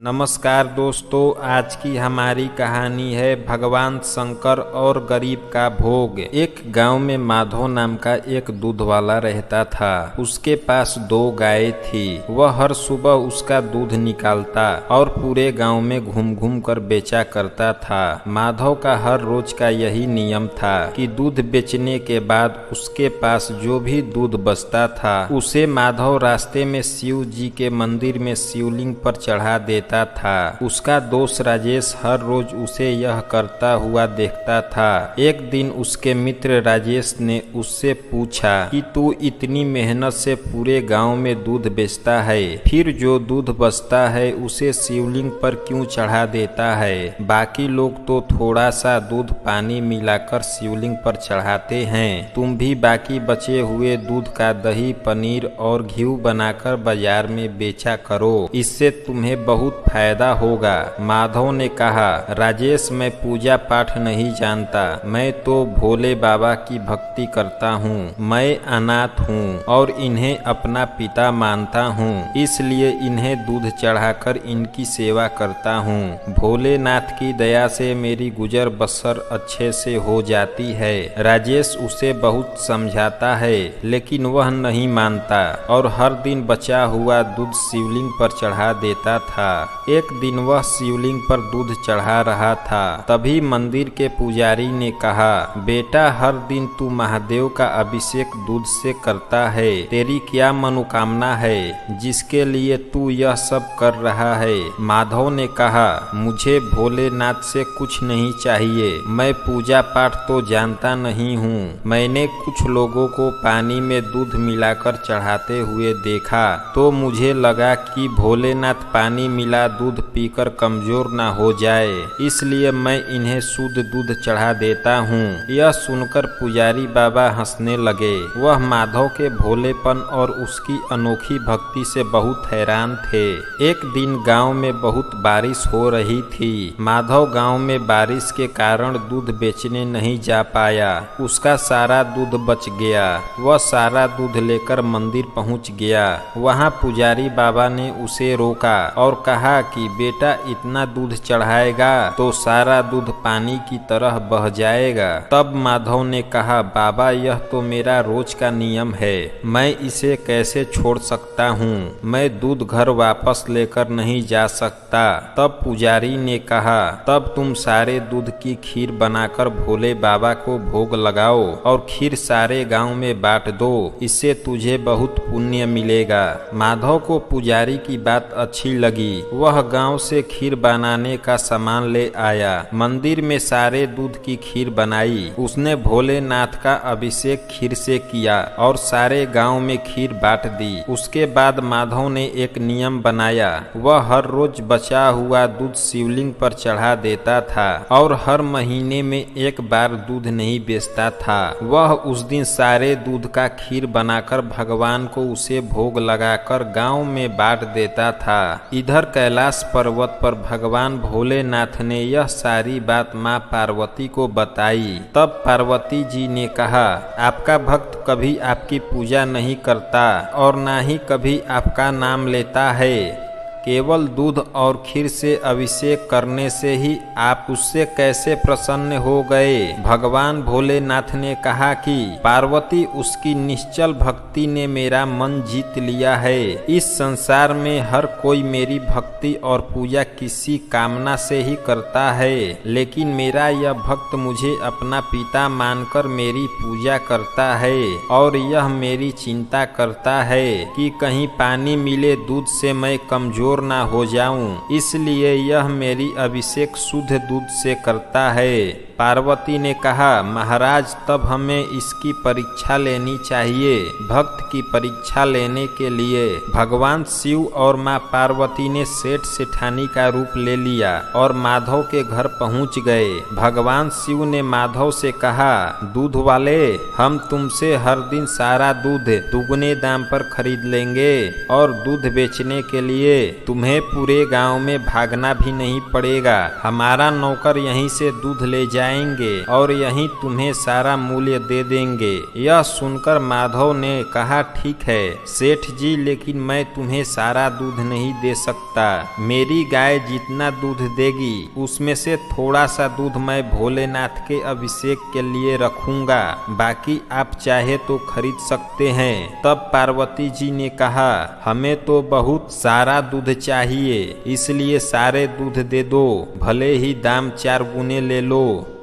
नमस्कार दोस्तों, आज की हमारी कहानी है भगवान शंकर और गरीब का भोग। एक गांव में माधव नाम का एक दूध वाला रहता था। उसके पास 2 गायें थी। वह हर सुबह उसका दूध निकालता और पूरे गांव में घूम घूम कर बेचा करता था। माधव का हर रोज का यही नियम था कि दूध बेचने के बाद उसके पास जो भी दूध बचता था उसे माधव रास्ते में शिव जी के मंदिर में शिवलिंग पर चढ़ा देता था। उसका दोस्त राजेश हर रोज उसे यह करता हुआ देखता था। एक दिन उसके मित्र राजेश ने उससे पूछा कि तू इतनी मेहनत से पूरे गांव में दूध बेचता है, फिर जो दूध बचता है उसे शिवलिंग पर क्यों चढ़ा देता है? बाकी लोग तो थोड़ा सा दूध पानी मिलाकर शिवलिंग पर चढ़ाते हैं। तुम भी बाकी बचे हुए दूध का दही, पनीर और घी बनाकर बाजार में बेचा करो, इससे तुम्हें बहुत फायदा होगा। माधव ने कहा, राजेश, मैं पूजा पाठ नहीं जानता, मैं तो भोले बाबा की भक्ति करता हूँ। मैं अनाथ हूँ और इन्हें अपना पिता मानता हूँ, इसलिए इन्हें दूध चढ़ाकर इनकी सेवा करता हूँ। भोलेनाथ की दया से मेरी गुजर बसर अच्छे से हो जाती है। राजेश उसे बहुत समझाता है, लेकिन वह नहीं मानता और हर दिन बचा हुआ दूध शिवलिंग पर चढ़ा देता था। एक दिन वह शिवलिंग पर दूध चढ़ा रहा था, तभी मंदिर के पुजारी ने कहा, बेटा, हर दिन तू महादेव का अभिषेक दूध से करता है। तेरी क्या मनोकामना है जिसके लिए तू यह सब कर रहा है? माधव ने कहा, मुझे भोलेनाथ से कुछ नहीं चाहिए। मैं पूजा पाठ तो जानता नहीं हूँ। मैंने कुछ लोगों को पानी में दूध मिलाकर चढ़ाते हुए देखा तो मुझे लगा कि भोलेनाथ पानी मिला दूध पीकर कमजोर ना हो जाए, इसलिए मैं इन्हें शुद्ध दूध चढ़ा देता हूँ। यह सुनकर पुजारी बाबा हंसने लगे। वह माधव के भोलेपन और उसकी अनोखी भक्ति से बहुत हैरान थे। एक दिन गांव में बहुत बारिश हो रही थी। माधव गांव में बारिश के कारण दूध बेचने नहीं जा पाया। उसका सारा दूध बच गया। वह सारा दूध लेकर मंदिर पहुंच गया। वहां पुजारी बाबा ने उसे रोका और कहा कि बेटा, इतना दूध चढ़ाएगा तो सारा दूध पानी की तरह बह जाएगा। तब माधव ने कहा, बाबा, यह तो मेरा रोज का नियम है, मैं इसे कैसे छोड़ सकता हूँ? मैं दूध घर वापस लेकर नहीं जा सकता। तब पुजारी ने कहा, तब तुम सारे दूध की खीर बनाकर भोले बाबा को भोग लगाओ और खीर सारे गांव में बांट दो, इससे तुझे बहुत पुण्य मिलेगा। माधव को पुजारी की बात अच्छी लगी। वह गांव से खीर बनाने का सामान ले आया। मंदिर में सारे दूध की खीर बनाई। उसने भोलेनाथ का अभिषेक खीर से किया और सारे गांव में खीर बांट दी। उसके बाद माधव ने एक नियम बनाया। वह हर रोज बचा हुआ दूध शिवलिंग पर चढ़ा देता था और हर महीने में एक बार दूध नहीं बेचता था। वह उस दिन सारे दूध का खीर बनाकर भगवान को उसे भोग लगाकर गांव में बांट देता था। इधर कैलाश पर्वत पर भगवान भोलेनाथ ने यह सारी बात माँ पार्वती को बताई। तब पार्वती जी ने कहा, आपका भक्त कभी आपकी पूजा नहीं करता और ना ही कभी आपका नाम लेता है। केवल दूध और खीर से अभिषेक करने से ही आप उससे कैसे प्रसन्न हो गए? भगवान भोलेनाथ ने कहा कि पार्वती, उसकी निश्चल भक्ति ने मेरा मन जीत लिया है। इस संसार में हर कोई मेरी भक्ति और पूजा किसी कामना से ही करता है, लेकिन मेरा यह भक्त मुझे अपना पिता मानकर मेरी पूजा करता है और यह मेरी चिंता करता है कि कहीं पानी मिले दूध से मैं कमजोर ना हो जाऊं, इसलिए यह मेरी अभिषेक शुद्ध दूध से करता है। पार्वती ने कहा, महाराज, तब हमें इसकी परीक्षा लेनी चाहिए। भक्त की परीक्षा लेने के लिए भगवान शिव और माँ पार्वती ने सेठ सेठानी का रूप ले लिया और माधव के घर पहुँच गए। भगवान शिव ने माधव से कहा, दूध वाले, हम तुमसे हर दिन सारा दूध दुगने दाम पर खरीद लेंगे और दूध बेचने के लिए तुम्हें पूरे गांव में भागना भी नहीं पड़ेगा। हमारा नौकर यहीं से दूध ले जाए जाएंगे और यहीं तुम्हें सारा मूल्य दे देंगे। यह सुनकर माधव ने कहा, ठीक है सेठ जी, लेकिन मैं तुम्हें सारा दूध नहीं दे सकता। मेरी गाय जितना दूध देगी उसमें से थोड़ा सा दूध मैं भोलेनाथ के अभिषेक के लिए रखूंगा, बाकी आप चाहे तो खरीद सकते हैं। तब पार्वती जी ने कहा, हमें तो बहुत सारा दूध चाहिए, इसलिए सारे दूध दे दो, भले ही दाम 4 गुने ले लो।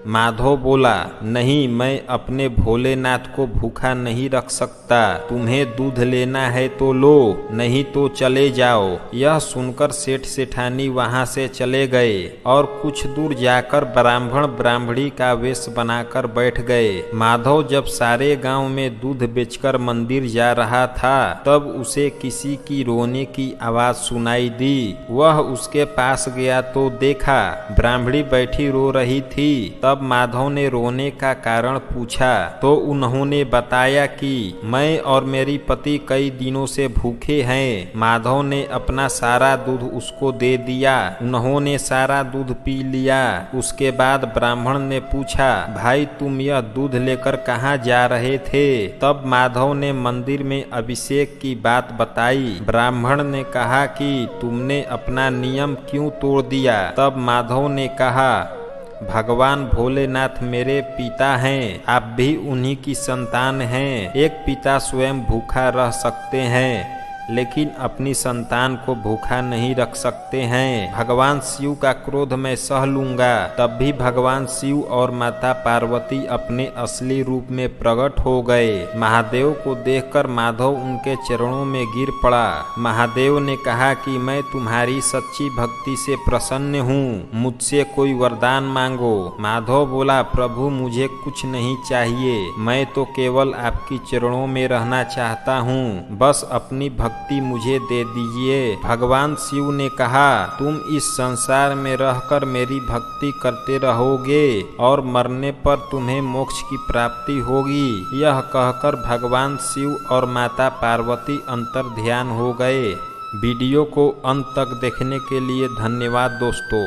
माधव बोला, नहीं, मैं अपने भोलेनाथ को भूखा नहीं रख सकता। तुम्हें दूध लेना है तो लो, नहीं तो चले जाओ। यह सुनकर सेठ सेठानी वहां से चले गए और कुछ दूर जाकर ब्राह्मण ब्राह्मणी का वेश बनाकर बैठ गए। माधव जब सारे गांव में दूध बेचकर मंदिर जा रहा था, तब उसे किसी की रोने की आवाज सुनाई दी। वह उसके पास गया तो देखा ब्राह्मणी बैठी रो रही थी। तब माधव ने रोने का कारण पूछा तो उन्होंने बताया कि मैं और मेरी पति कई दिनों से भूखे हैं। माधव ने अपना सारा दूध उसको दे दिया। उन्होंने सारा दूध पी लिया। उसके बाद ब्राह्मण ने पूछा, भाई तुम यह दूध लेकर कहाँ जा रहे थे? तब माधव ने मंदिर में अभिषेक की बात बताई। ब्राह्मण ने कहा कि तुमने अपना नियम क्यों तोड़ दिया? तब माधव ने कहा, भगवान भोलेनाथ मेरे पिता हैं, आप भी उन्हीं की संतान हैं। एक पिता स्वयं भूखा रह सकते हैं, लेकिन अपनी संतान को भूखा नहीं रख सकते हैं। भगवान शिव का क्रोध मैं सह लूंगा। तब भी भगवान शिव और माता पार्वती अपने असली रूप में प्रकट हो गए। महादेव को देखकर माधव उनके चरणों में गिर पड़ा। महादेव ने कहा कि मैं तुम्हारी सच्ची भक्ति से प्रसन्न हूँ, मुझसे कोई वरदान मांगो। माधव बोला, प्रभु मुझे कुछ नहीं चाहिए, मैं तो केवल आपकी चरणों में रहना चाहता हूँ, बस अपनी भक्ति मुझे दे दीजिए। भगवान शिव ने कहा, तुम इस संसार में रहकर मेरी भक्ति करते रहोगे और मरने पर तुम्हें मोक्ष की प्राप्ति होगी। यह कहकर भगवान शिव और माता पार्वती अंतर ध्यान हो गए। वीडियो को अंत तक देखने के लिए धन्यवाद दोस्तों।